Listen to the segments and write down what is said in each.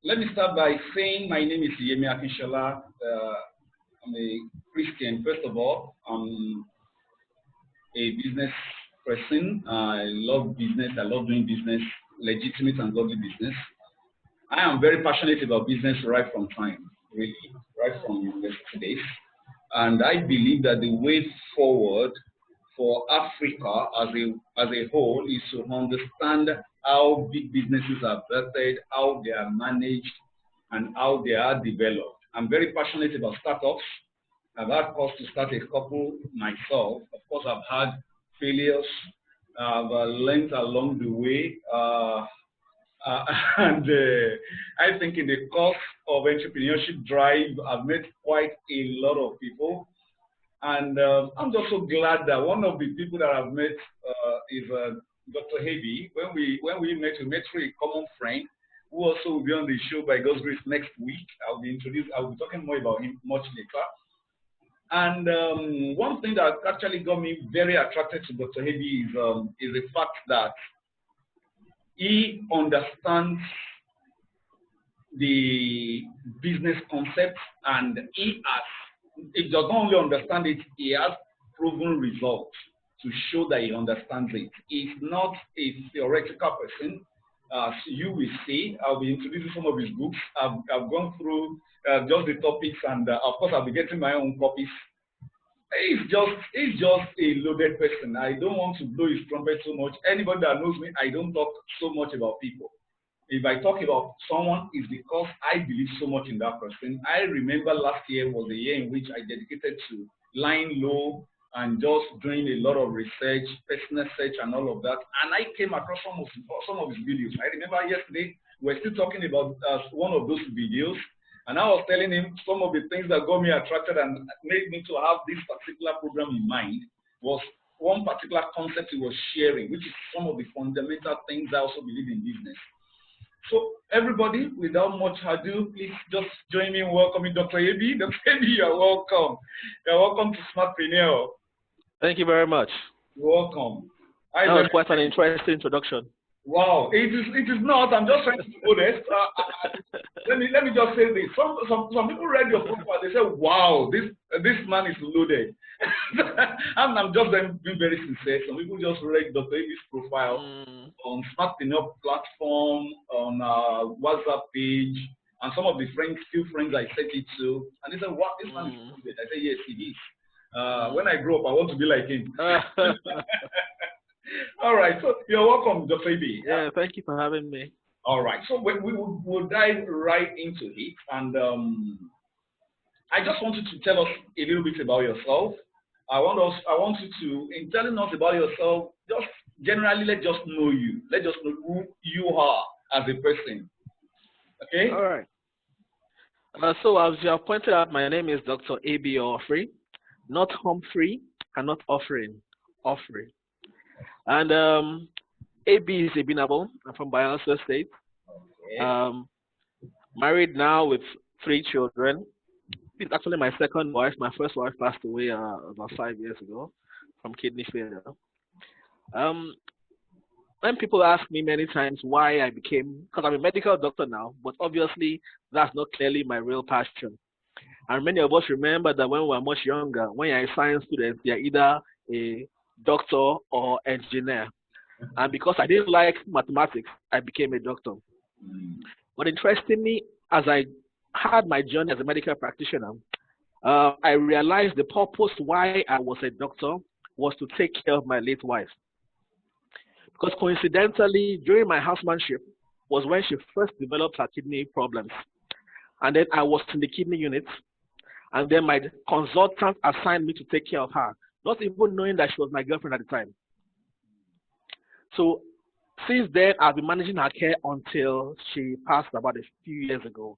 Let me start by saying my name is Yemi Akinshola. I'm a Christian, first of all. I'm a business person. I love business. I love doing business, legitimate and godly business. I am very passionate about business right from time, really, right from university days. And I believe that the way forward for Africa as a whole is to understand how big businesses are vetted, how they are managed, and how they are developed. I'm very passionate about startups. I've had cause to start a couple myself. Of course, I've had failures. I've learned along the way. And I think in the course of entrepreneurship drive, I've met quite a lot of people. And I'm just so glad that one of the people that I've met is Dr. Hebi. When we met through a common friend who also will be on the show by God's grace next week. I'll be talking more about him much later. And one thing that actually got me very attracted to Dr. Hebi is the fact that he understands the business concept, and he does not only understand it, he has proven results to show that he understands it. He's not a theoretical person. As you will see, I'll be introducing some of his books. I've gone through just the topics, and of course, I'll be getting my own copies. He's just a loaded person. I don't want to blow his trumpet so much. Anybody that knows me, I don't talk so much about people. If I talk about someone, it's because I believe so much in that person. I remember last year was the year in which I dedicated to lying low and just doing a lot of research, personal search, and all of that. And I came across some of his videos. I remember yesterday we were still talking about one of those videos. And I was telling him some of the things that got me attracted and made me to have this particular program in mind was one particular concept he was sharing, which is some of the fundamental things I also believe in business. So everybody, without much ado, please just join me in welcoming Dr. Hebi. Dr. Hebi, you're welcome. You're welcome to Smartprenuer. Thank you very much. You're welcome. That was quite an interesting introduction. Wow, it is not. I'm just trying to be honest. Let me just say this. Some people read your profile. They say, "Wow, this man is loaded." I'm just being very sincere. Some people just read Dr. Hebi's profile on Smartprenuer platform, on WhatsApp page, and some of the few friends I sent it to, and they said, "Wow, this man is loaded." I said, "Yes, he is." When I grow up, I want to be like him. All right, so you're welcome, Dr. Hebi. Yeah, thank you for having me. All right, so we'll dive right into it, and I just want you to tell us a little bit about yourself. I want you to, in telling us about yourself, just generally let's just know you. Let's just know who you are as a person. Okay. All right. So as you have pointed out, my name is Dr. A.B. Ofrey, not Humphrey and not Ofrey. Ofrey. And AB is a Binabo. I'm from Bayelsa State. Okay. Married now with 3 children. It's actually my second wife. My first wife passed away about 5 years ago from kidney failure. When people ask me many times why I became, because I'm a medical doctor now, but obviously that's not clearly my real passion. And many of us remember that when we were much younger, when you're a science student, you're either a doctor or engineer. And because I didn't like mathematics, I became a doctor. But interestingly, as I had my journey as a medical practitioner, I realized the purpose why I was a doctor was to take care of my late wife. Because coincidentally, during my housemanship was when she first developed her kidney problems. And then I was in the kidney unit, and then my consultant assigned me to take care of her, not even knowing that she was my girlfriend at the time. So since then, I've been managing her care until she passed about a few years ago.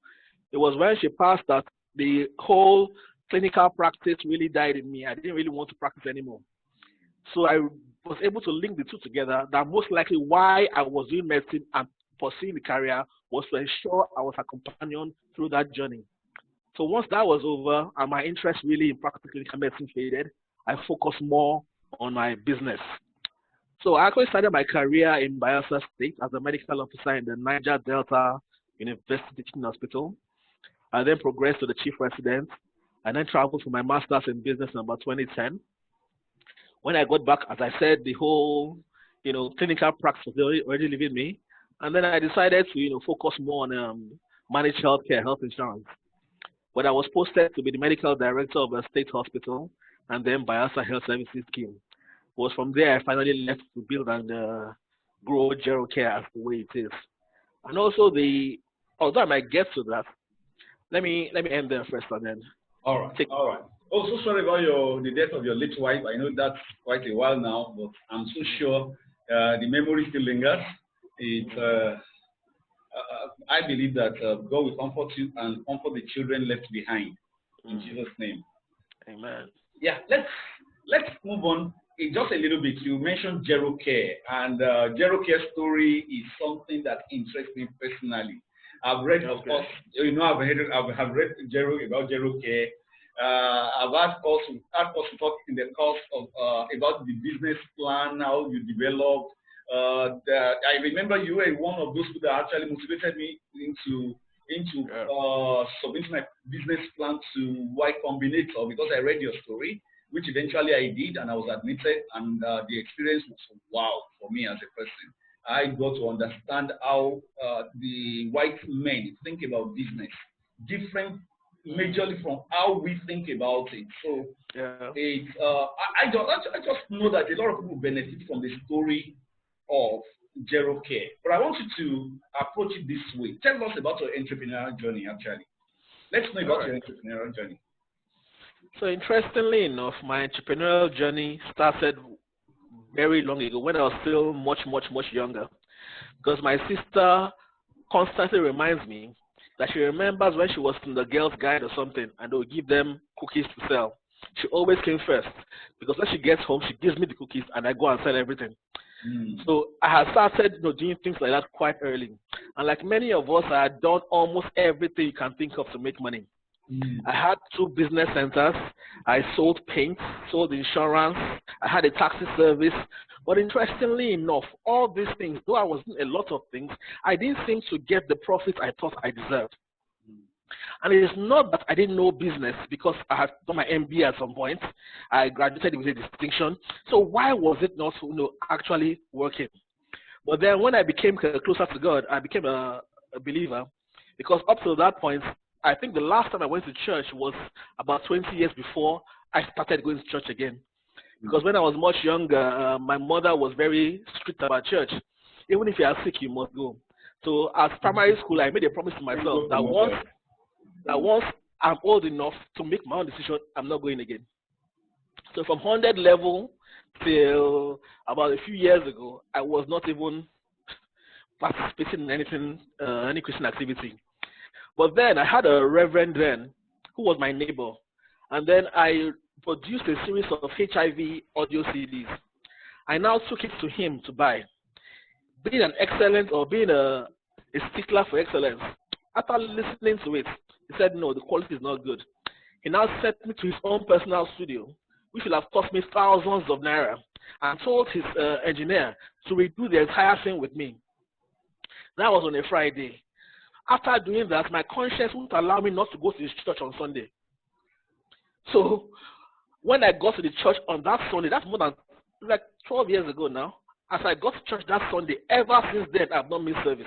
It was when she passed that the whole clinical practice really died in me. I didn't really want to practice anymore. So I was able to link the two together, that most likely why I was doing medicine and pursuing the career was to ensure I was her companion through that journey. So once that was over and my interest really in practical clinical medicine faded, I focused more on my business. So I actually started my career in Bayelsa State as a medical officer in the Niger Delta University Teaching Hospital. I then progressed to the chief resident. I then traveled for my master's in business in about 2010. When I got back, as I said, the whole, clinical practice was already leaving me. And then I decided to, focus more on managed healthcare, health insurance. But I was posted to be the medical director of a state hospital and then Bayelsa Health Services Scheme. It was from there I finally left to build and grow Gerocare as the way it is. And also although I might get to that, let me end there first and then. All right. Oh, so sorry about the death of your late wife. I know that's quite a while now, but I'm so sure the memory still lingers. I believe that God will comfort you and comfort the children left behind. In Jesus' name. Amen. Yeah, let's move on just a little bit. You mentioned Gerocare, and Gerocare story is something that interests me personally. I've read, of course, I've read about Gerocare. I've had course to talk in the course of about the business plan, how you developed. I remember you were one of those people that actually motivated me into submitting my business plan to Y Combinator because I read your story, which eventually I did, and I was admitted, and the experience was wow for me as a person. I got to understand how the white men think about business, different majorly from how we think about it. So I just know that a lot of people benefit from the story of Gerocare. But I want you to approach it this way. Tell us about your entrepreneurial journey, actually. Let's know about your entrepreneurial journey. So interestingly enough, my entrepreneurial journey started very long ago when I was still much younger. Because my sister constantly reminds me that she remembers when she was in the girls' guide or something and they would give them cookies to sell. She always came first because when she gets home, she gives me the cookies and I go and sell everything. So I had started doing things like that quite early. And like many of us, I had done almost everything you can think of to make money. I had 2 business centers. I sold paint, sold insurance. I had a taxi service. But interestingly enough, all these things, though I was doing a lot of things, I didn't seem to get the profits I thought I deserved. And it is not that I didn't know business because I had done my MBA at some point. I graduated with a distinction. So why was it not actually working? But then when I became closer to God, I became a believer because up to that point, I think the last time I went to church was about 20 years before I started going to church again. Because when I was much younger, my mother was very strict about church. Even if you are sick, you must go. So as primary school, I made a promise to myself that once I'm old enough to make my own decision, I'm not going again. So from 100 level till about a few years ago, I was not even participating in anything, any Christian activity. But then I had a reverend then who was my neighbor. And then I produced a series of HIV audio CDs. I now took it to him to buy. Being an excellent or being a stickler for excellence, after listening to it, he said, no, the quality is not good. He now sent me to his own personal studio, which will have cost me thousands of naira, and told his engineer to redo the entire thing with me. That was on a Friday. After doing that, my conscience wouldn't allow me not to go to his church on Sunday. So when I got to the church on that Sunday, that's more than like 12 years ago now, as I got to church that Sunday, ever since then, I've not missed service.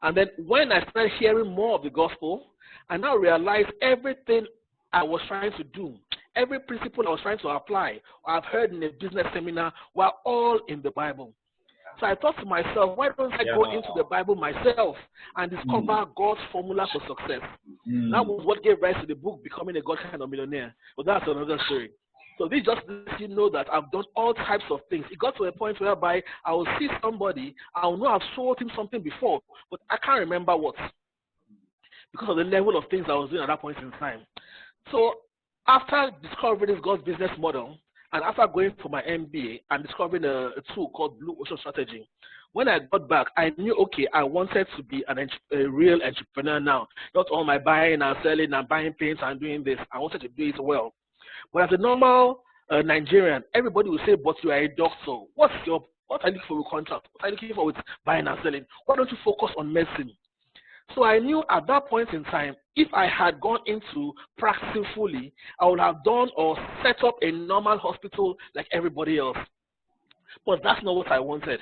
And then when I started hearing more of the gospel, I now realized everything I was trying to do, every principle I was trying to apply, or I've heard in a business seminar, were all in the Bible. So I thought to myself, why don't I go into the Bible myself and discover God's formula for success? That was what gave rise to the book, Becoming a God Kind of Millionaire. But that's another story. So this just lets you know that I've done all types of things. It got to a point whereby I will see somebody, I will know I've sold him something before, but I can't remember what, because of the level of things I was doing at that point in time. So after discovering this God's business model, and after going for my MBA and discovering a tool called Blue Ocean Strategy, when I got back, I knew, okay, I wanted to be a real entrepreneur now. Not all my buying and selling and buying paints and doing this. I wanted to do it well. But as a normal Nigerian, everybody will say, but you are a doctor. What's your What are you looking for with contract? What are you looking for with buying and selling? Why don't you focus on medicine? So I knew at that point in time, if I had gone into practicing fully, I would have done or set up a normal hospital like everybody else. But that's not what I wanted.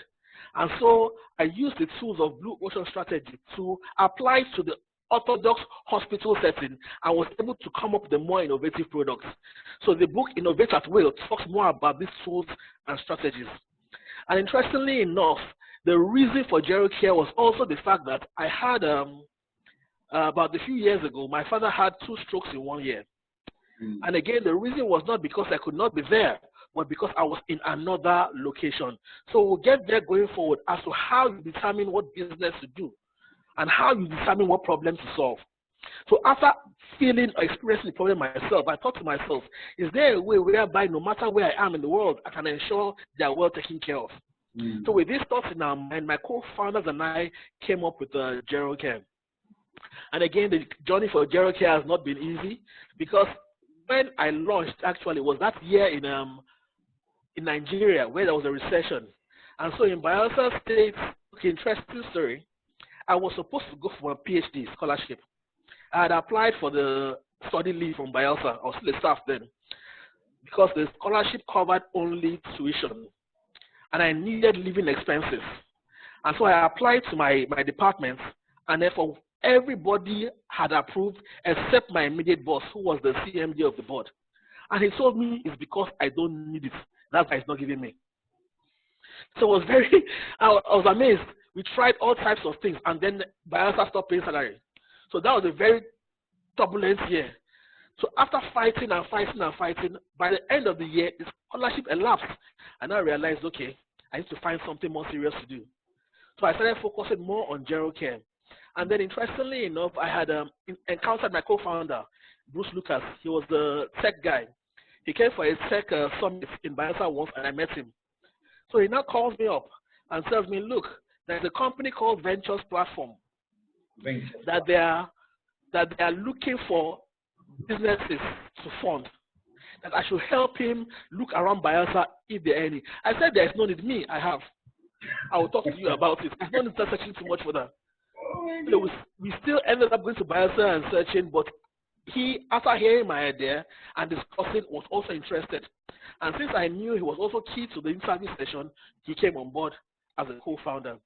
And so I used the tools of Blue Ocean Strategy to apply to the orthodox hospital setting and was able to come up with the more innovative products. So the book Innovate at Will talks more about these tools and strategies. And interestingly enough, the reason for Gerocare was also the fact that I had, about a few years ago, my father had 2 strokes in 1 year. And again, the reason was not because I could not be there, but because I was in another location. So we'll get there going forward as to how you determine what business to do and how you determine what problem to solve. So after feeling or experiencing the problem myself, I thought to myself, is there a way whereby no matter where I am in the world, I can ensure they are well taken care of? So with these thoughts in our mind, my co-founders and I came up with Gerocare. And again, the journey for Gerocare has not been easy because when I launched, actually, it was that year in Nigeria where there was a recession. And so in Bayelsa State, interesting story, I was supposed to go for a PhD scholarship. I had applied for the study leave from Bayelsa. I was still a staff then because the scholarship covered only tuition. And I needed living expenses. And so I applied to my department, and therefore everybody had approved except my immediate boss, who was the CMD of the board. And he told me it's because I don't need it. That's why he's not giving me. So I was amazed. We tried all types of things, and then Bayelsa stopped paying salary. So that was a very turbulent year. So after fighting and fighting and fighting, by the end of the year, the scholarship elapsed. And I realized, okay, I need to find something more serious to do. So I started focusing more on Gerocare. And then interestingly enough, I had encountered my co-founder, Bruce Lucas. He was the tech guy. He came for a tech summit in Bayelsa once, and I met him. So he now calls me up and tells me, look, there's a company called Ventures Platform that they are looking for businesses to fund, that I should help him look around Bayelsa if there are any. I said there's no need. Me, I will talk to you about it. There's no need to searching too much for that. So we still ended up going to Bayelsa and searching, but he, after hearing my idea and discussing, was also interested. And since I knew he was also key to the interview session, he came on board as a co-founder.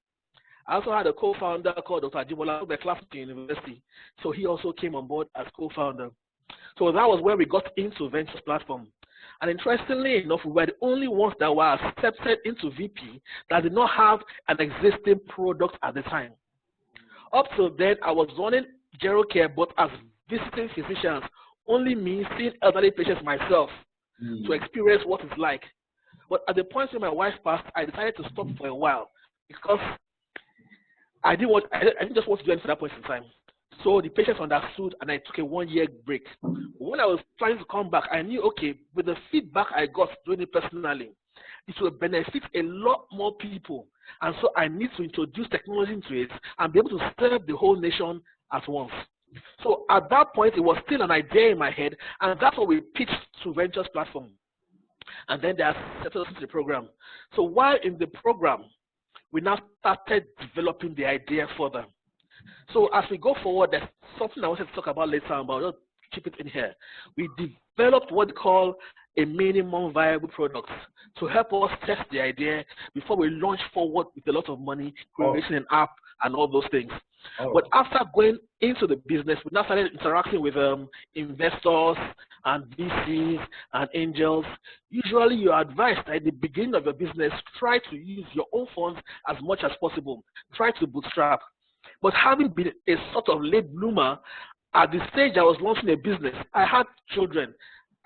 I also had a co-founder called Dr. Jibola, who was classmate in university. So he also came on board as co-founder. So that was where we got into Ventures Platform. And interestingly enough, we were the only ones that were accepted into VP that did not have an existing product at the time. Up till then, I was running Gerocare, but as visiting physicians, only me seeing elderly patients myself to experience what it's like. But at the point when my wife passed, I decided to stop for a while because I didn't just want to do anything at that point in time. So the patients understood, and I took a 1-year break. When I was planning to come back, I knew, okay, with the feedback I got doing it personally, it will benefit a lot more people. And so I need to introduce technology into it and be able to serve the whole nation at once. So at that point, it was still an idea in my head, and that's what we pitched to Ventures Platform. And then they accepted us into the program. So while in the program, we now started developing the idea further. So as we go forward, there's something I wanted to talk about later, but I'll just keep it in here. We developed what we call a minimum viable product to help us test the idea before we launch forward with a lot of money, creating an app and all those things. But after going into the business, we now started interacting with investors and VCs and angels. Usually you're advised at the beginning of your business, try to use your own funds as much as possible. Try to bootstrap. But having been a sort of late bloomer, at the stage I was launching a business, I had children.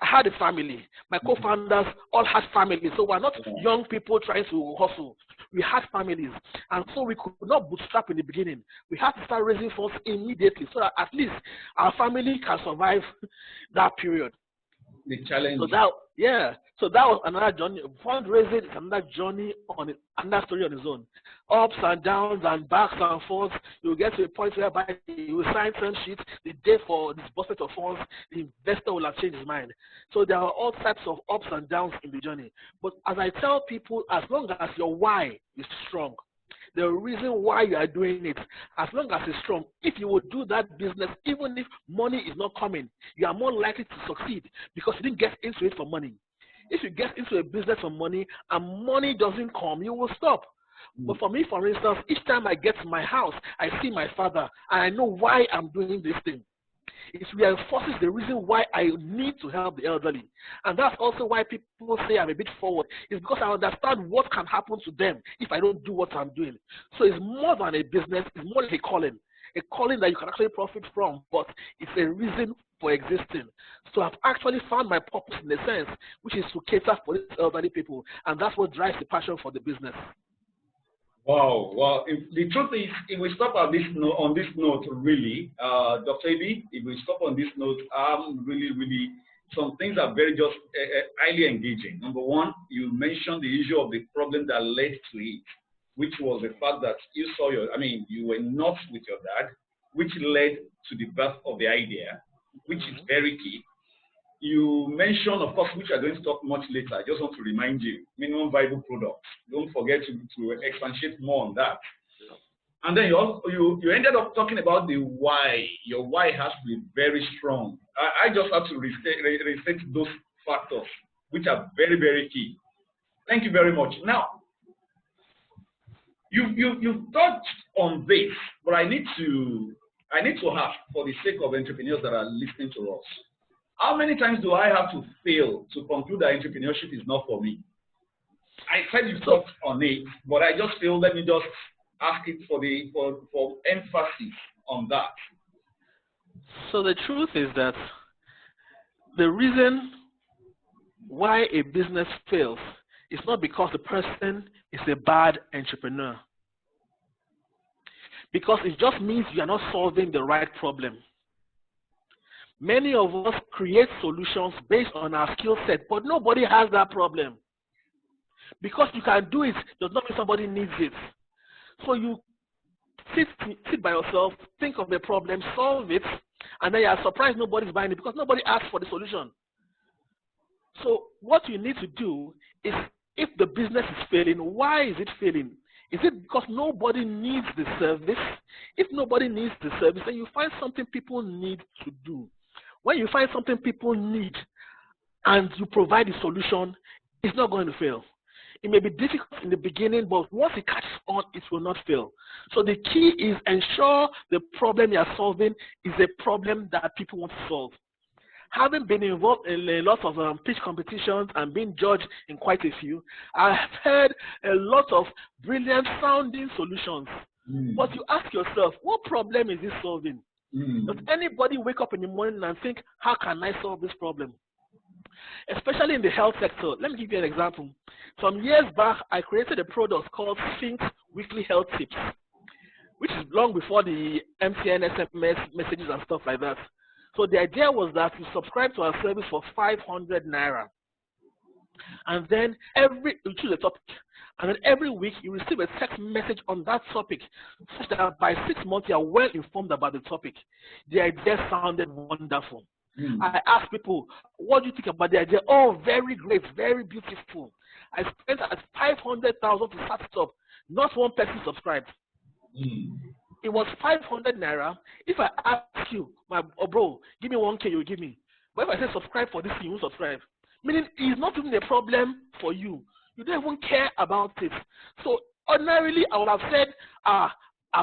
I had a family. My co-founders all had families. So we're not young people trying to hustle. We had families. And so we could not bootstrap in the beginning. We had to start raising funds immediately so that at least our family can survive that period. The challenge. So that was another journey. Fundraising is another journey another story on its own. Ups and downs and backs and forths. You will get to a point whereby you will sign term sheets the day for disbursement of funds. The investor will have changed his mind. So there are all types of ups and downs in the journey. But as I tell people, as long as your why is strong, the reason why you are doing it, as long as it's strong, if you would do that business, even if money is not coming, you are more likely to succeed because you didn't get into it for money. If you get into a business for money and money doesn't come, you will stop. But for me, for instance, each time I get to my house, I see my father and I know why I'm doing this thing. It reinforces the reason why I need to help the elderly. And that's also why people say I'm a bit forward. It's because I understand what can happen to them if I don't do what I'm doing. So it's more than a business, it's more like a calling that you can actually profit from, but it's a reason for existing. So I've actually found my purpose in a sense, which is to cater for these elderly people. And that's what drives the passion for the business. Wow. Well, the truth is, if we stop on this note, really, Dr. AB, if we stop on this note, really, some things are very just highly engaging. Number one, you mentioned the issue of the problem that led to it, which was the fact that you were not with your dad, which led to the birth of the idea, which is very key. You mentioned, of course, which we are going to talk much later. I just want to remind you, minimum viable product. Don't forget to expatiate more on that. And then you ended up talking about the why. Your why has to be very strong. I just have to restate those factors, which are very, very key. Thank you very much. Now, you've touched on this, but I need to ask, for the sake of entrepreneurs that are listening to us, how many times do I have to fail to conclude that entrepreneurship is not for me? I said you touched on it, but I just feel let me just ask it for emphasis on that. So the truth is that the reason why a business fails is not because the person is a bad entrepreneur. Because it just means you are not solving the right problem. Many of us create solutions based on our skill set, but nobody has that problem. Because you can do it does not mean somebody needs it. So you sit by yourself, think of the problem, solve it, and then you are surprised nobody's buying it because nobody asked for the solution. So what you need to do is, if the business is failing, why is it failing? Is it because nobody needs the service? If nobody needs the service, then you find something people need to do. When you find something people need and you provide the solution, it's not going to fail. It may be difficult in the beginning, but once it catches on, it will not fail. So the key is ensure the problem you are solving is a problem that people want to solve. Having been involved in a lot of pitch competitions and being judged in quite a few, I have heard a lot of brilliant sounding solutions. But you ask yourself, what problem is this solving? Does anybody wake up in the morning and think, how can I solve this problem? Especially in the health sector. Let me give you an example. Some years back, I created a product called Sphinx Weekly Health Tips, which is long before the MTN SMS messages and stuff like that. So the idea was that you subscribe to our service for 500 Naira. And then you choose a topic. And then every week you receive a text message on that topic, such that by 6 months you are well informed about the topic. The idea sounded wonderful. I asked people, what do you think about the idea? Oh, very great, very beautiful. I spent 500,000 to start it up. Not one person subscribed. It was 500 Naira. If I ask you, bro, give me 1K, you give me. But if I say subscribe for this, you won't subscribe. Meaning it's not even a problem for you. You don't even care about it. So ordinarily, I would have said,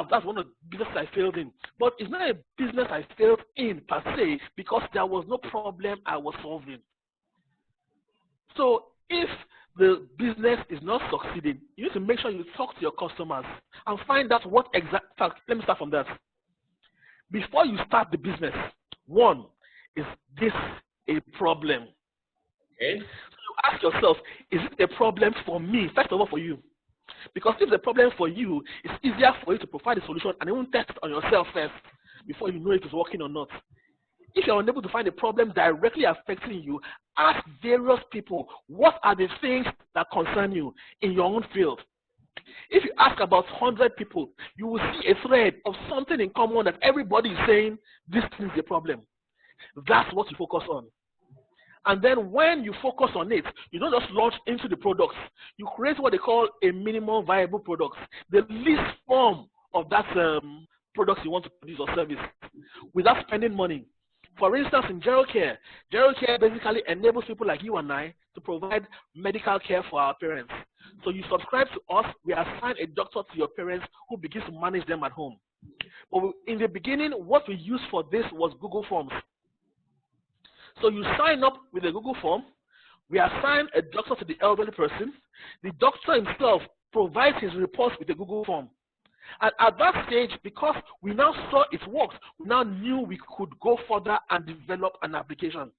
that's one of the businesses I failed in. But it's not a business I failed in per se, because there was no problem I was solving. So if the business is not succeeding, you need to make sure you talk to your customers and find out what exact. Let me start from that. Before you start the business, one, is this a problem? Okay. So you ask yourself, is it a problem for me? First of all, for you. Because if it's a problem for you, it's easier for you to provide a solution and even test it on yourself first before you know if it's working or not. If you're unable to find a problem directly affecting you, ask various people, what are the things that concern you in your own field? If you ask about 100 people, you will see a thread of something in common that everybody is saying, this is the problem. That's what you focus on. And then when you focus on it, you don't just launch into the products. You create what they call a minimum viable product, the least form of that product you want to produce or service without spending money. For instance, in Gerocare, Gerocare basically enables people like you and I to provide medical care for our parents. So you subscribe to us, we assign a doctor to your parents who begins to manage them at home. But in the beginning, what we used for this was Google Forms. So you sign up with a Google form, we assign a doctor to the elderly person, the doctor himself provides his reports with a Google form. And at that stage, because we now saw it worked, we now knew we could go further and develop an application.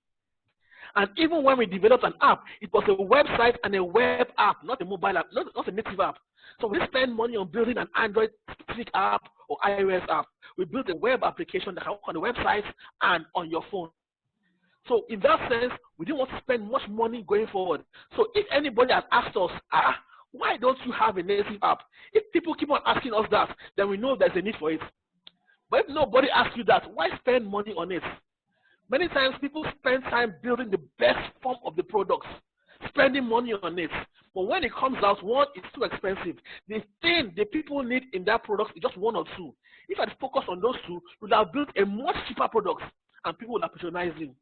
And even when we developed an app, it was a website and a web app, not a mobile app, not a native app. So we didn't spend money on building an Android-specific app or iOS app. We built a web application that can work on the website and on your phone. So in that sense, we didn't want to spend much money going forward. So if anybody has asked us, why don't you have a native app? If people keep on asking us that, then we know there's a need for it. But if nobody asks you that, why spend money on it? Many times people spend time building the best form of the products, spending money on it. But when it comes out, one, it's too expensive. The thing the people need in that product is just one or two. If I'd focus on those two, we would have built a much cheaper product and people would have patronized you.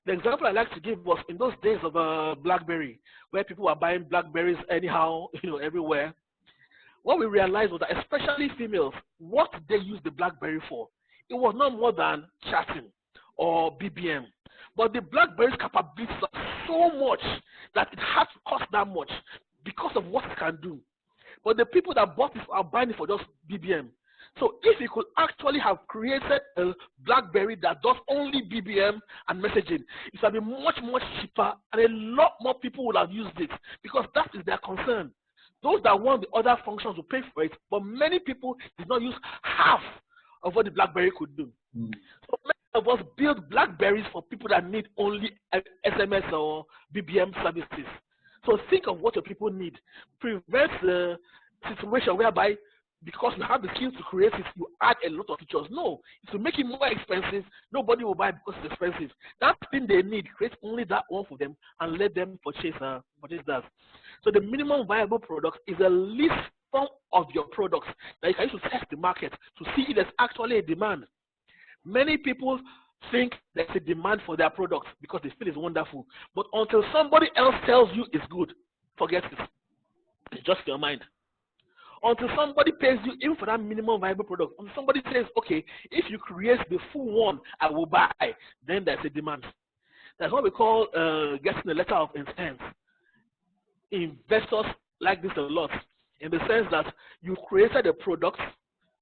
The example I like to give was in those days of BlackBerry, where people were buying BlackBerries anyhow, everywhere. What we realized was that especially females, what they used the BlackBerry for, it was not more than chatting or BBM. But the BlackBerry's capabilities are so much that it had to cost that much because of what it can do. But the people that bought it are buying it for just BBM. So if you could actually have created a BlackBerry that does only BBM and messaging, it would be much, much cheaper and a lot more people would have used it because that is their concern. Those that want the other functions will pay for it, but many people did not use half of what the BlackBerry could do. So many of us build BlackBerries for people that need only SMS or BBM services. So think of what your people need. Prevent the situation whereby because you have the skills to create it, you add a lot of features. No, to make it more expensive, nobody will buy it because it's expensive. That thing they need, create only that one for them and let them purchase that. So the minimum viable product is a list form of your products that you can use to test the market to see if there's actually a demand. Many people think there's a demand for their products because they feel it's wonderful. But until somebody else tells you it's good, forget it. It's just your mind. Until somebody pays you even for that minimum viable product, until somebody says, okay, if you create the full one, I will buy, then there's a demand. That's what we call getting a letter of intent. Investors like this a lot in the sense that you created a product.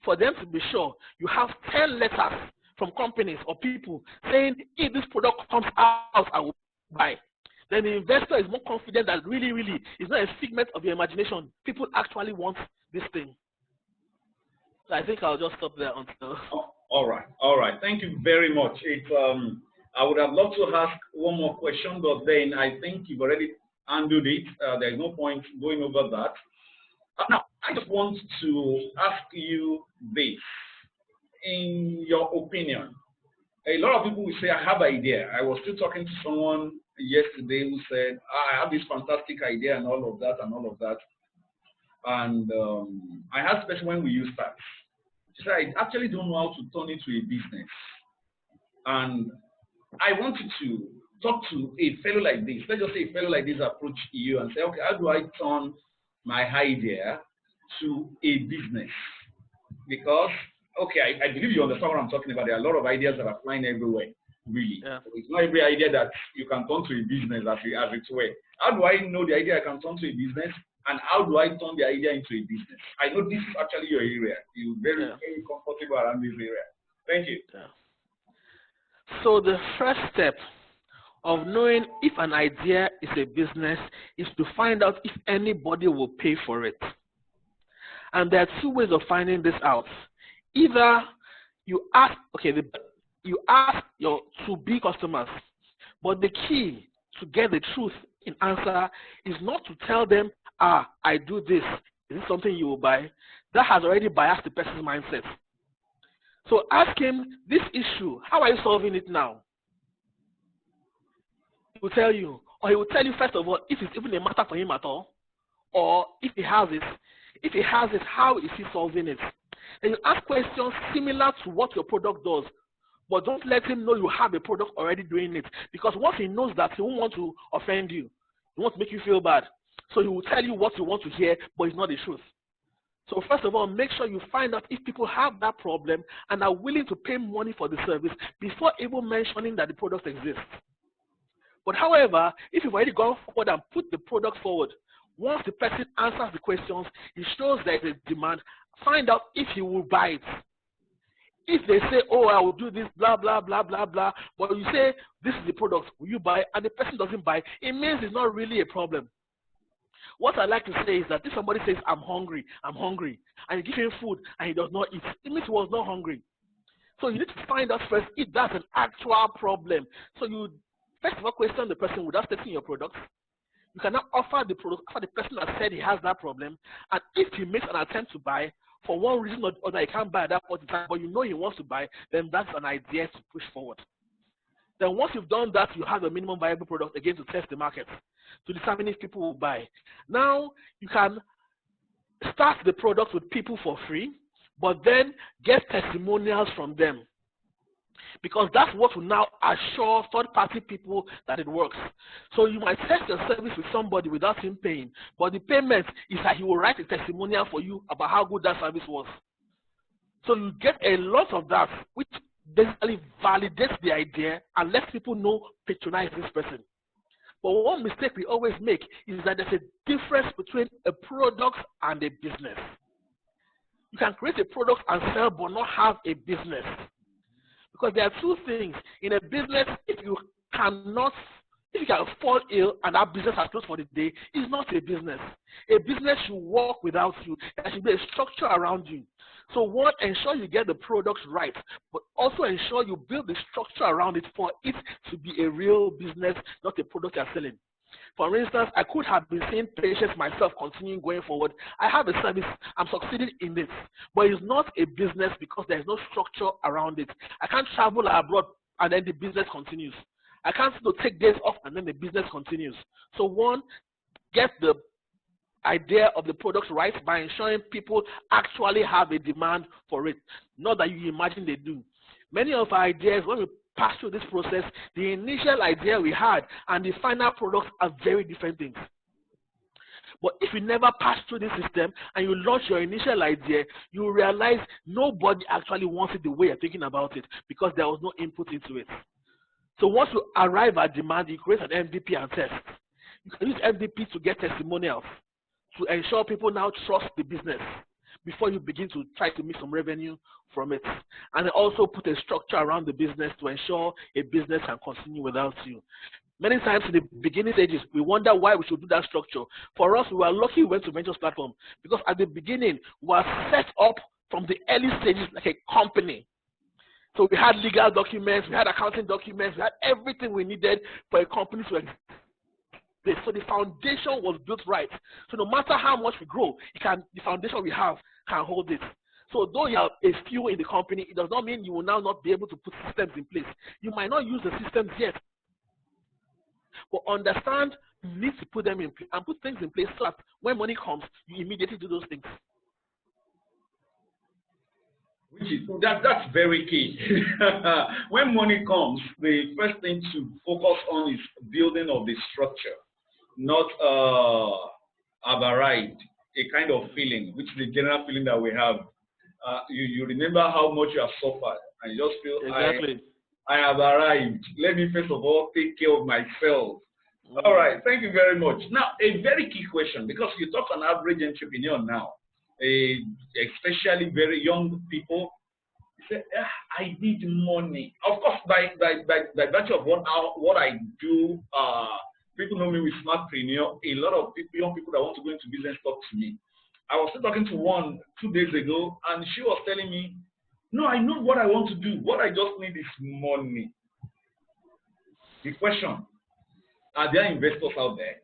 For them to be sure, you have 10 letters from companies or people saying, if this product comes out, I will buy. Then the investor is more confident that really, it's not a figment of your imagination. People actually want this thing. So I think I'll just stop there until. All right. Thank you very much. I would have loved to ask one more question, but then I think you've already handled it. There's no point going over that. Now, I just want to ask you this. In your opinion, a lot of people will say, I have an idea. I was still talking to someone yesterday who said, I have this fantastic idea and all of that. And I asked the person when we use that. She said, I actually don't know how to turn it to a business. And I wanted to talk to a fellow like this. Let's just say a fellow like this approach you and say, okay, how do I turn my idea to a business? Because, okay, I believe you understand what I'm talking about. There are a lot of ideas that are flying everywhere, really. Yeah. So it's not every idea that you can turn to a business as it were. How do I know the idea I can turn to a business? And how do I turn the idea into a business? I know this is actually your area. You're very, very comfortable around this area. Thank you. Yeah. So the first step of knowing if an idea is a business is to find out if anybody will pay for it. And there are two ways of finding this out. Either you ask, okay, you ask your to-be customers, but the key to get the truth in answer is not to tell them, I do this. Is this something you will buy? That has already biased the person's mindset. So ask him this issue, how are you solving it now? He will tell you, or he will tell you first of all, if it's even a matter for him at all, or if he has it. If he has it, how is he solving it? Then you ask questions similar to what your product does, but don't let him know you have a product already doing it. Because once he knows that, he won't want to offend you. He wants to make you feel bad. So he will tell you what you want to hear, but it's not the truth. So first of all, make sure you find out if people have that problem and are willing to pay money for the service before even mentioning that the product exists. But however, if you've already gone forward and put the product forward, once the person answers the questions, it shows there is a demand. Find out if he will buy it. If they say, I will do this, blah, blah, blah, blah, blah, but you say, this is the product, will you buy? And the person doesn't buy, it means it's not really a problem. What I like to say is that if somebody says, I'm hungry, and you give him food and he does not eat, it means he was not hungry. So you need to find out first if that's an actual problem. So you first of all question the person without stating your product. You cannot offer the product after the person has said he has that problem, and if he makes an attempt to buy, for one reason or other, he can't buy at that point in time, but you know he wants to buy, then that's an idea to push forward. Then once you've done that, you have a minimum viable product again to test the market, to determine if people will buy. Now, you can start the product with people for free, but then get testimonials from them. Because that's what will now assure third-party people that it works. So you might test your service with somebody without him paying, but the payment is that he will write a testimonial for you about how good that service was. So you get a lot of that, which basically validates the idea and lets people know, patronize this person. But one mistake we always make is that there's a difference between a product and a business. You can create a product and sell, but not have a business. Because there are two things. In a business, if you can fall ill and that business has closed for the day, it's not a business. A business should work without you. There should be a structure around you. So one, ensure you get the products right, but also ensure you build the structure around it for it to be a real business, not a product you're selling. For instance, I could have been seeing patients myself continuing going forward. I have a service, I'm succeeding in this, but it's not a business because there's no structure around it. I can't travel abroad and then the business continues. I can't take days off and then the business continues. So one, get the idea of the product right by ensuring people actually have a demand for it, not that you imagine they do. Many of our ideas, when we pass through this process, the initial idea we had and the final products are very different things. But if you never pass through this system and you launch your initial idea, you will realize nobody actually wants it the way you're thinking about it because there was no input into it. So once you arrive at demand, you create an MVP and test. You can use MVP to get testimonials to ensure people now trust the business before you begin to try to make some revenue from it. And also put a structure around the business to ensure a business can continue without you. Many times in the beginning stages, we wonder why we should do that structure. For us, we were lucky we went to Ventures Platform because at the beginning, we were set up from the early stages like a company. So we had legal documents, we had accounting documents, we had everything we needed for a company to exist. So the foundation was built right. So no matter how much we grow, the foundation we have can hold it. So though you have a few in the company, it does not mean you will now not be able to put systems in place. You might not use the systems yet, but understand you need to put them in place and put things in place so that when money comes, you immediately do those things. That's very key. When money comes, the first thing to focus on is building of the structure, not have arrived, a kind of feeling, which is the general feeling that we have. You remember how much you have suffered, and you just feel, exactly. I have arrived. Let me first of all take care of myself. All right, thank you very much. Now, a very key question, because you talk an average entrepreneur now, especially very young people, say, I need money. Of course, by virtue of what I do, people know me with Smartprenuer. A lot of young people that want to go into business talk to me. I was still talking to one 2 days ago, and she was telling me, No, I know what I want to do. What I just need is money. The question, are there investors out there?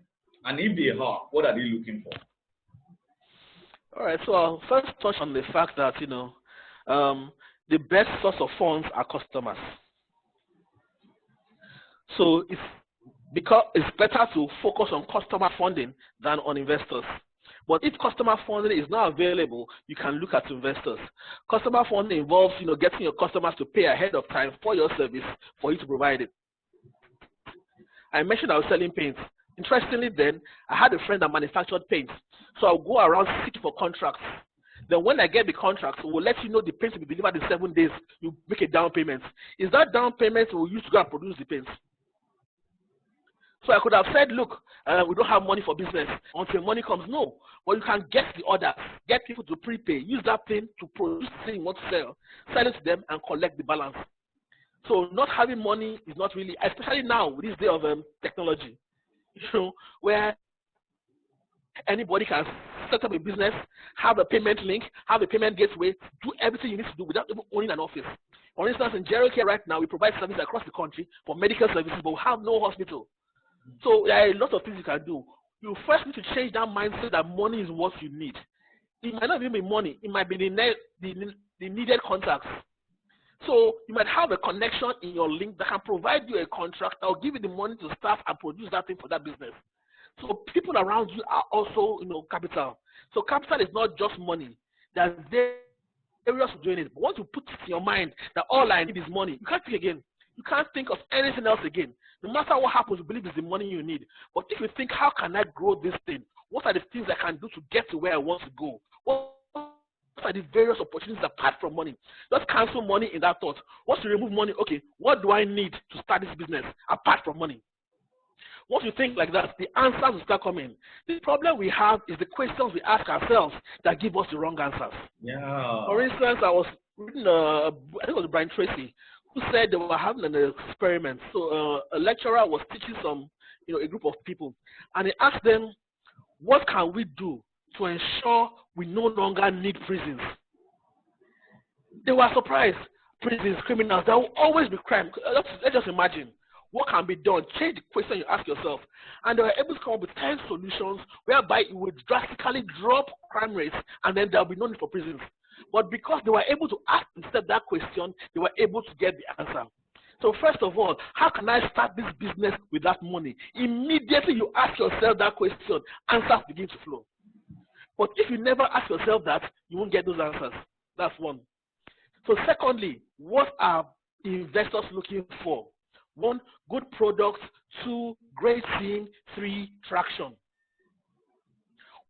And if they are, what are they looking for? All right, so I'll first touch on the fact that, the best source of funds are customers. So it's better to focus on customer funding than on investors. But if customer funding is not available, you can look at investors. Customer funding involves, getting your customers to pay ahead of time for your service for you to provide it. I mentioned I was selling paints. Interestingly then, I had a friend that manufactured paints. So I'll go around seeking for contracts. Then when I get the contracts, we'll let you know the paints will be delivered in 7 days. You make a down payment. Is that down payment we'll use to go and produce the paints? So I could have said, look, we don't have money for business until money comes. No, but you can get the orders, get people to prepay, use that thing to produce the thing you want to sell it to them and collect the balance. So not having money is not really, especially now with this day of technology, where anybody can set up a business, have a payment link, have a payment gateway, do everything you need to do without even owning an office. For instance, in Gerocare right now, we provide services across the country for medical services, but we have no hospital. So there are a lot of things you can do. You first need to change that mindset that money is what you need. It might not even be money. It might be the needed contacts. So you might have a connection in your link that can provide you a contract that will give you the money to start and produce that thing for that business. So people around you are also, capital. So capital is not just money. There's areas of doing it. But once you put it in your mind that all I need is money, you can't think again. You can't think of anything else again. No matter what happens, you believe it's the money you need. But if you think, how can I grow this thing? What are the things I can do to get to where I want to go? What are the various opportunities apart from money? Just cancel money in that thought. Once you remove money, okay, what do I need to start this business apart from money? Once you think like that, the answers will start coming. The problem we have is the questions we ask ourselves that give us the wrong answers. Yeah. For instance, I was reading, I think it was Brian Tracy, who said they were having an experiment. So a lecturer was teaching a group of people, and he asked them, what can we do to ensure we no longer need prisons? They were surprised. Prisons, criminals, there will always be crime. Let's just imagine. What can be done? Change the question you ask yourself. And they were able to come up with 10 solutions whereby it would drastically drop crime rates, and then there will be no need for prisons. But because they were able to ask themselves that question, they were able to get the answer. So first of all, how can I start this business with that money? Immediately you ask yourself that question, answers begin to flow. But if you never ask yourself that, you won't get those answers. That's one. So secondly, what are investors looking for? 1, good products. 2, great team. 3, traction.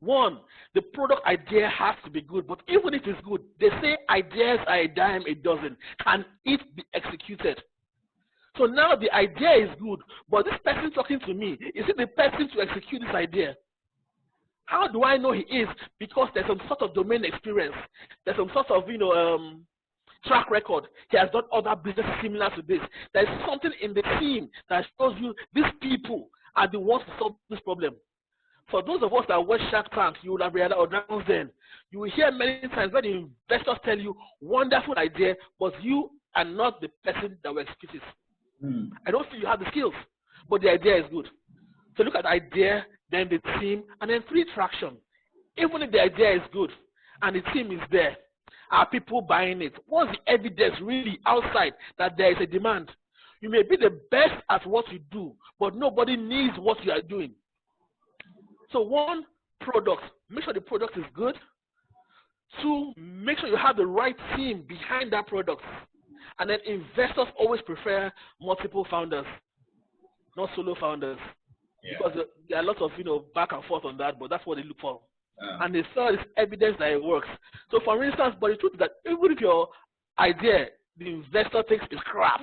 1, the product idea has to be good, but even if it's good, they say ideas are a dime a dozen. Can it be executed? So now the idea is good, but this person talking to me, is it the person to execute this idea? How do I know he is? Because there's some sort of domain experience. There's some sort of, track record. He has done other businesses similar to this. There's something in the team that shows you these people are the ones to solve this problem. For those of us that watch Shark Tank, you would have realized, or Dragons Den, you will hear many times when the investors tell you, wonderful idea, but you are not the person that will execute it. I don't feel you have the skills, but the idea is good. So look at the idea, then the team, and then 3, traction. Even if the idea is good and the team is there, are people buying it? What's the evidence really outside that there is a demand? You may be the best at what you do, but nobody needs what you are doing. So 1, product. Make sure the product is good. 2, make sure you have the right team behind that product. And then investors always prefer multiple founders, not solo founders. Yeah. Because there are lots of back and forth on that, but that's what they look for. And the third is evidence that it works. So for instance, but the truth is that even if your idea, the investor thinks is crap,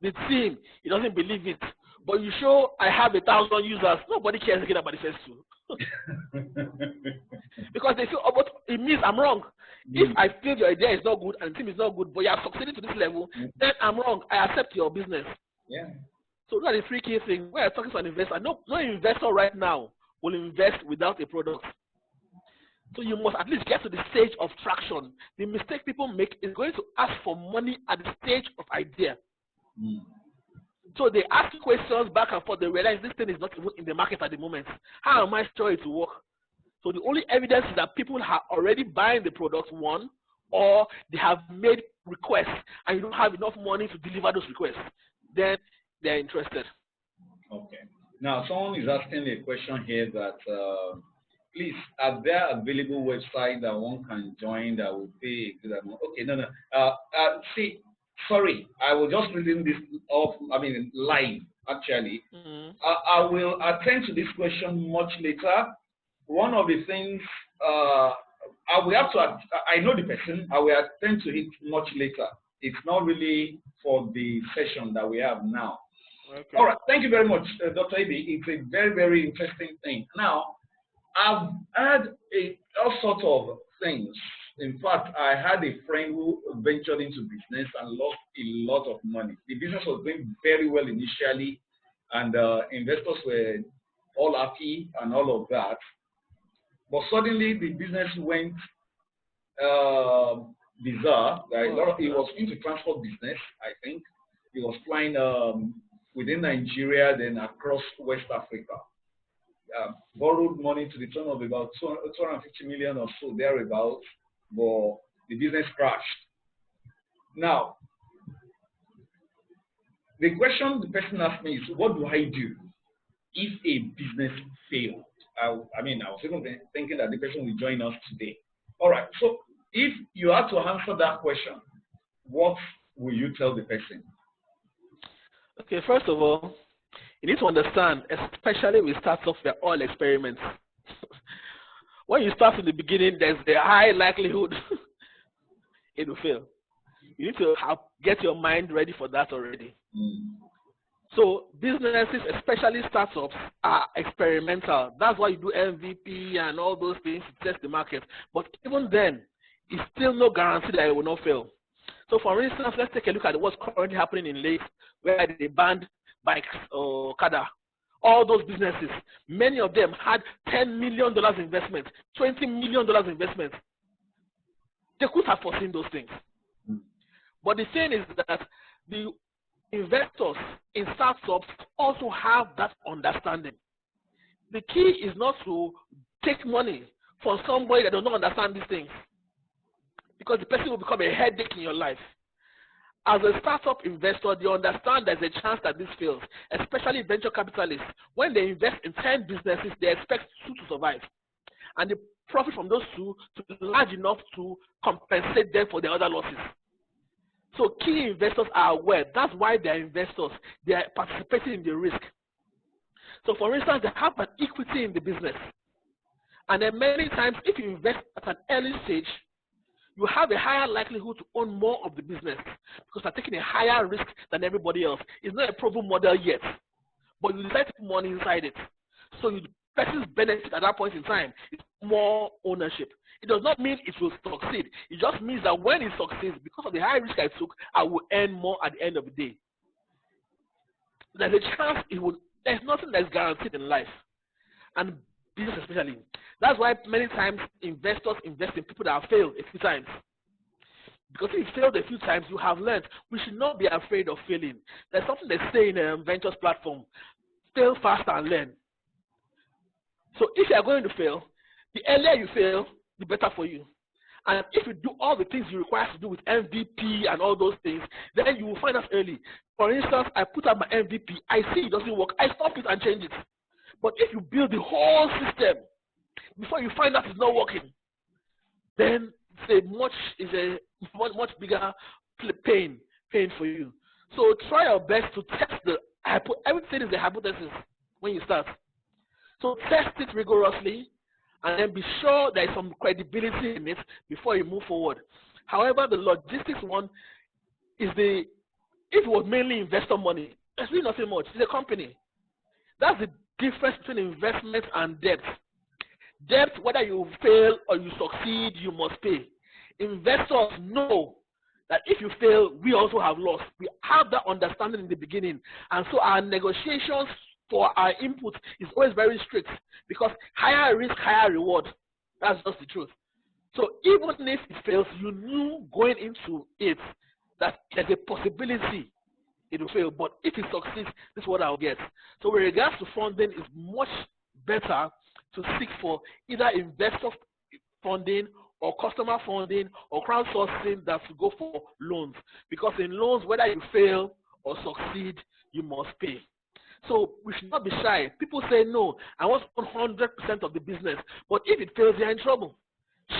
the team, he doesn't believe it, but you show I have 1,000 users, nobody cares again about the first 2. Because they feel, oh, but it means I'm wrong. If I feel your idea is not good and the team is not good, but you have succeeded to this level, then I'm wrong. I accept your business. Yeah. So those are the 3 key things. When I'm talking to an investor, no investor right now will invest without a product. So you must at least get to the stage of traction. The mistake people make is going to ask for money at the stage of idea. So they ask questions back and forth. They realize this thing is not even in the market at the moment. How am I sure it will work? So the only evidence is that people are already buying the product, one, or they have made requests and you don't have enough money to deliver those requests. Then they're interested. Okay. Now, someone is asking a question here that, please, are there available websites that one can join that will pay a good amount? Okay, no. See, sorry, I was just reading this off, live, actually. I will attend to this question much later. One of the things, I will have to, I know the person, I will attend to it much later. It's not really for the session that we have now. Okay. All right, thank you very much, Dr. Ibi. It's a very, very interesting thing. Now, I've had all sorts of things. In fact, I had a friend who ventured into business and lost a lot of money. The business was doing very well initially, and investors were all happy and all of that. But suddenly, the business went bizarre. He was into transport business, I think. He was flying within Nigeria, then across West Africa. Borrowed money to the tune of about 250 million or so, thereabouts, but the business crashed. Now, the question the person asked me is, what do I do if a business failed? I was even thinking that the person will join us today. All right, so if you had to answer that question, what will you tell the person? Okay, first of all, you need to understand, especially with startups, they're all experiments. When you start in the beginning, there's a high likelihood it will fail. You need to get your mind ready for that already. So businesses, especially startups, are experimental. That's why you do MVP and all those things to test the market. But even then, it's still no guarantee that it will not fail. So for instance, let's take a look at what's currently happening in Lagos, where they banned bikes or Kada. All those businesses, many of them had $10 million investment, $20 million investment. They could have foreseen those things. But the thing is that the investors in startups also have that understanding. The key is not to take money from somebody that does not understand these things, because the person will become a headache in your life. As a startup investor, they understand there's a chance that this fails, especially venture capitalists. When they invest in 10 businesses, they expect 2 to survive. And the profit from those 2 to be large enough to compensate them for their other losses. So key investors are aware. That's why they're investors. They are participating in the risk. So for instance, they have an equity in the business. And then many times, if you invest at an early stage, you have a higher likelihood to own more of the business because you're taking a higher risk than everybody else. It's not a proven model yet, but you decide to put money inside it. So the person's benefit at that point in time is more ownership. It does not mean it will succeed. It just means that when it succeeds, because of the high risk I took, I will earn more at the end of the day. There's a chance it will. There's nothing that's guaranteed in life, and business especially. That's why many times investors invest in people that have failed a few times. Because if you failed a few times, you have learned. We should not be afraid of failing. There's something they say in a ventures platform: fail fast and learn. So if you are going to fail, the earlier you fail, the better for you. And if you do all the things you require to do with MVP and all those things, then you will find out early. For instance, I put up my MVP. I see it doesn't work. I stop it and change it. But if you build the whole system before you find out it's not working, then it's a much bigger pain for you. So try your best to test everything is a hypothesis when you start. So test it rigorously, and then be sure there is some credibility in it before you move forward. However, the logistics one is if it was mainly investor money, it's really nothing much. It's a company. That's the difference between investment and debt. Debt, whether you fail or you succeed, you must pay. Investors know that if you fail, we also have lost. We have that understanding in the beginning. And so our negotiations for our input is always very strict, because higher risk, higher reward. That's just the truth. So even if it fails, you knew going into it that there's a possibility it will fail. But if it succeeds, this is what I'll get. So with regards to funding, it's much better to seek for either investor funding or customer funding or crowdsourcing that to go for loans. Because in loans, whether you fail or succeed, you must pay. So we should not be shy. People say, no, I want 100% of the business. But if it fails, you're in trouble.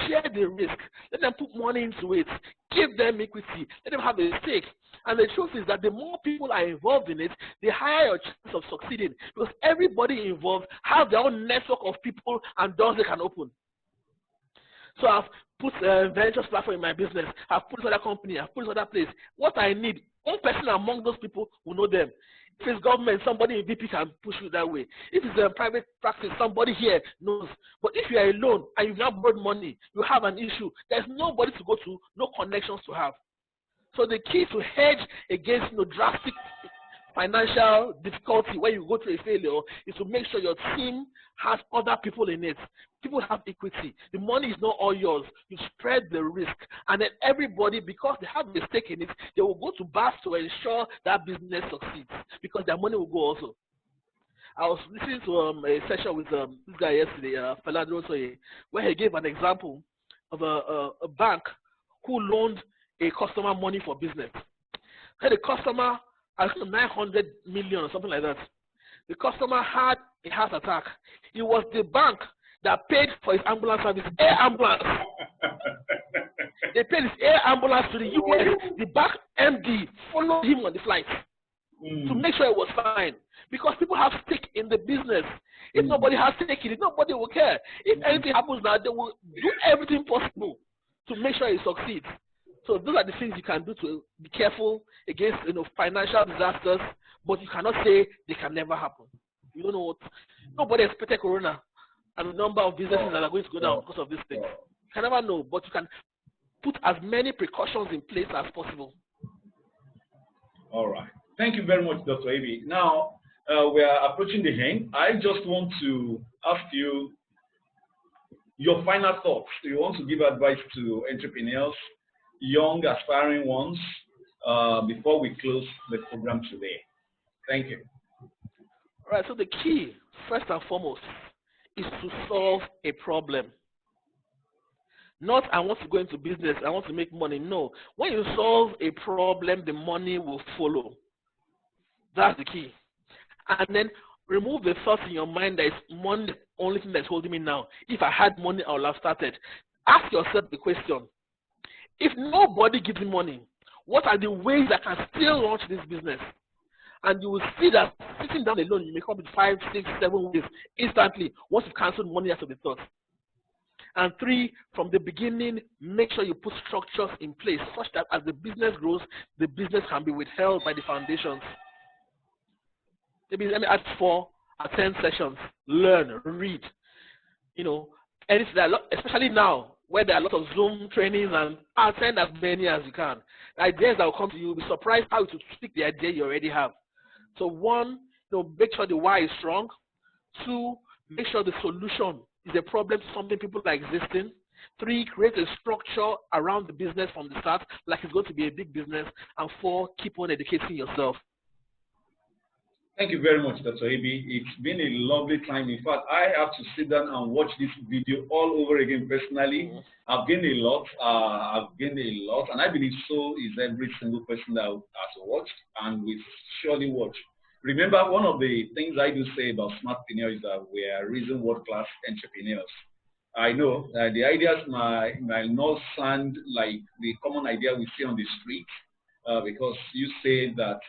Share the risk. Let them put money into it. Give them equity. Let them have a stake. And the truth is that the more people are involved in it, the higher your chance of succeeding. Because everybody involved has their own network of people and doors they can open. So I've put a ventures platform in my business. I've put another company. I've put another place. What I need, one person among those people will know them. If it's government, somebody in VP can push you that way. If it's a private practice, somebody here knows. But if you are alone and you've not borrowed money, you have an issue, there's nobody to go to, no connections to have. So the key to hedge against drastic financial difficulty when you go through a failure is to make sure your team has other people in it. People have equity. The money is not all yours. You spread the risk. And then everybody, because they have a stake in it, they will go to BARS to ensure that business succeeds because their money will go also. I was listening to a session with this guy yesterday, where he gave an example of a bank who loaned a customer money for business. So the customer, I think 900 million or something like that. The customer had a heart attack. It was the bank that paid for his ambulance service, air ambulance. They paid his air ambulance to the US. The bank MD followed him on the flight to make sure it was fine. Because people have stake in the business. If nobody has stake in it, nobody will care. If anything happens now, they will do everything possible to make sure it succeeds. So those are the things you can do to be careful against financial disasters, but you cannot say they can never happen. You don't know what. Nobody expected Corona and the number of businesses that are going to go down because of this thing. You can never know, but you can put as many precautions in place as possible. All right. Thank you very much, Dr. Aby. Now, we are approaching the end. I just want to ask you your final thoughts. Do you want to give advice to entrepreneurs, young, aspiring ones, before we close the program today? Thank you. All right, so the key, first and foremost, is to solve a problem. Not, I want to go into business, I want to make money. No. When you solve a problem, the money will follow. That's the key. And then remove the thoughts in your mind that it's money the only thing that's holding me now. If I had money, I would have started. Ask yourself the question. If nobody gives me money, what are the ways I can still launch this business? And you will see that sitting down alone, you may come up with 5, 6, 7 ways instantly once you've canceled money out of the thought. And 3, from the beginning, make sure you put structures in place such that as the business grows, the business can be withheld by the foundations. Maybe let me add 4 or 10 sessions. Learn, read. Anything that, especially now, where there are a lot of Zoom trainings, and attend as many as you can. The ideas that will come to you, you'll be surprised how to speak the idea you already have. So 1, make sure the why is strong. 2, make sure the solution is a problem to something people are existing. 3, create a structure around the business from the start, like it's going to be a big business. And 4, keep on educating yourself. Thank you very much, Dr. Aby. It's been a lovely time. In fact, I have to sit down and watch this video all over again personally. I've gained a lot. And I believe so is every single person that has watched and will surely watch. Remember, one of the things I do say about Smartprenuer is that we are reason world-class entrepreneurs. I know the ideas might not sound like the common idea we see on the street, because you say that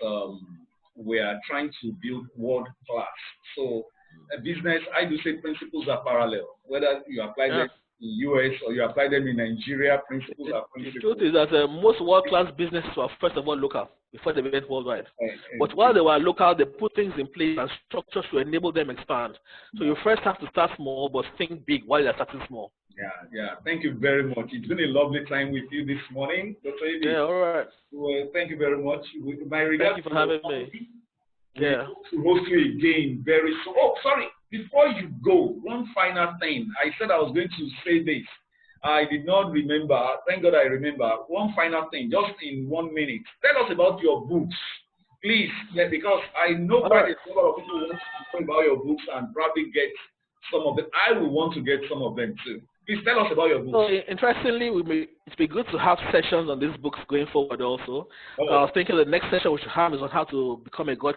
we are trying to build world class. So a business, I do say principles are parallel. Whether you apply them in US or you apply them in Nigeria, principles are principles. The truth is that most world class businesses were first of all local before they went worldwide. But while they were local, they put things in place and structures to enable them expand. So you first have to start small, but think big while you're starting small. Yeah. Thank you very much. It's been a lovely time with you this morning, Dr. Aby. Yeah, all right. Well, thank you very much. My regards. Thank you for having me. Yeah. To host you again very soon. Oh, sorry. before you go, one final thing. I said I was going to say this. I did not remember. Thank God I remember. One final thing, just in 1 minute. Tell us about your books, please, because I know quite a number of people want to know about your books and probably get some of them. I will want to get some of them too. Please tell us about your books. So, interestingly, it'd be good to have sessions on these books going forward also. I was thinking the next session we should have is on how to become a God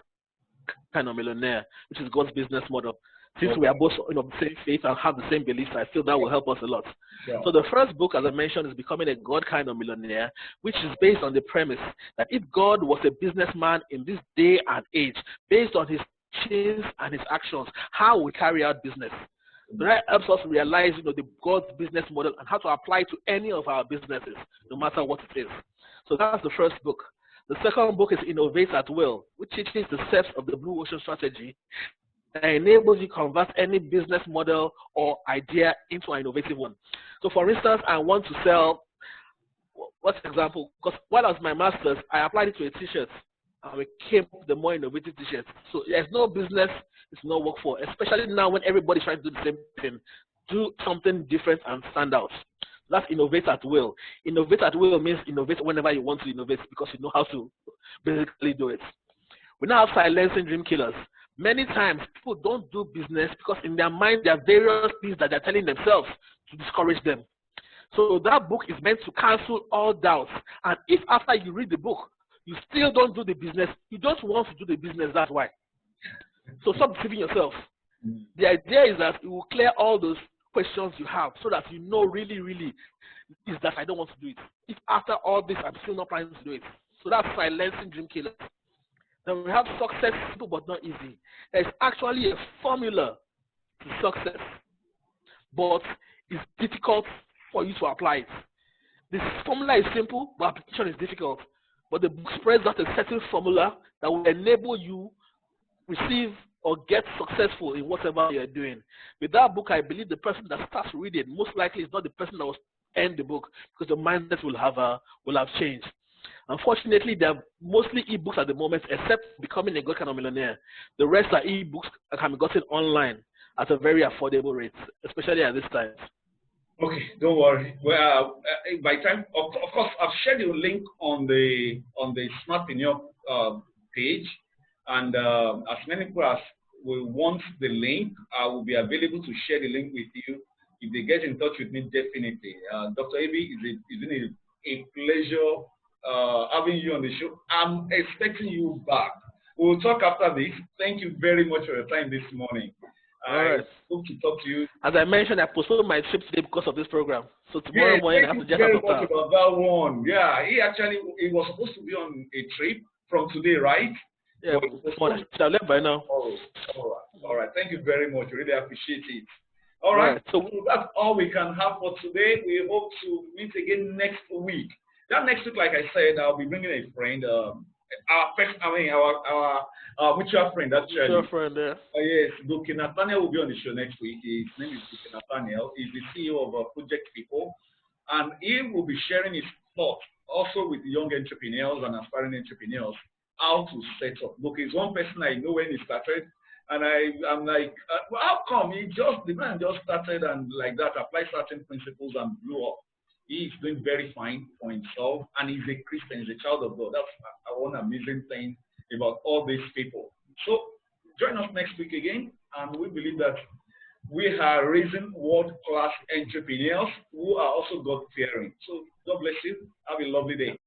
kind of millionaire, which is God's business model. Since we are both the same faith and have the same beliefs, I feel that will help us a lot. Yeah. So the first book, as I mentioned, is Becoming a God Kind of Millionaire, which is based on the premise that if God was a businessman in this day and age, based on his teachings and his actions, how we carry out business. So that helps us realize, the God's business model and how to apply to any of our businesses, no matter what it is. So that's the first book. The second book is Innovate at Will, which teaches the steps of the Blue Ocean strategy that enables you to convert any business model or idea into an innovative one. So for instance, I want to sell, what's the example? Because while I was in my master's, I applied it to a t-shirt and we came up with the more innovative t-shirts. So there's no business it's no work for, especially now when everybody's trying to do the same thing. Do something different and stand out. That's Innovate at Will. Innovate at Will means innovate whenever you want to innovate because you know how to basically do it. We now have silencing dream killers. Many times, people don't do business because in their mind, there are various things that they're telling themselves to discourage them. So that book is meant to cancel all doubts. And if after you read the book, you still don't do the business, you don't want to do the business, that's why. So stop deceiving yourself. The idea is that it will clear all those questions you have so that you know really, really is that I don't want to do it. If after all this, I'm still not planning to do it. So that's silencing dream killers. Then we have success, simple but not easy. There's actually a formula to success, but it's difficult for you to apply it. This formula is simple, but application is difficult. But the book spreads out a certain formula that will enable you receive or get successful in whatever you're doing. With that book, I believe the person that starts reading most likely is not the person that will end the book because the mindset will have changed. Unfortunately, there are mostly ebooks at the moment, except Becoming a God Kind of Millionaire. The rest are ebooks that can be gotten online at a very affordable rate, especially at this time. Okay, don't worry. Well, by time, of course, I've shared your link on the Smartprenuer page, and as many people as will want the link, I will be available to share the link with you. If they get in touch with me, definitely. Dr. Abi, it's been a pleasure having you on the show. I'm expecting you back. We'll talk after this. Thank you very much for your time this morning. I hope to talk to you. As I mentioned, I postponed my trip today because of this program. So tomorrow morning, I have to just very much about that one. Yeah, he was supposed to be on a trip from today, right? Yeah, I should have left by now. All right. Thank you very much. Really appreciate it. All right. So that's all we can have for today. We hope to meet again next week. That next week, like I said, I'll be bringing a friend. Our mutual friend, actually. Mutual friend, yeah. Yes, Dr. Nathaniel will be on the show next week. His name is Dr. Nathaniel. He's the CEO of Project People, and he will be sharing his thoughts also with young entrepreneurs and aspiring entrepreneurs how to set up. Look, he's one person I know when he started, and I'm like, well, how come the man just started and like that applied certain principles and blew up. He's doing very fine for himself, and he's a Christian, he's a child of God. That's one amazing thing about all these people. So join us next week again, and we believe that we are raising world-class entrepreneurs who are also God-fearing. So God bless you. Have a lovely day.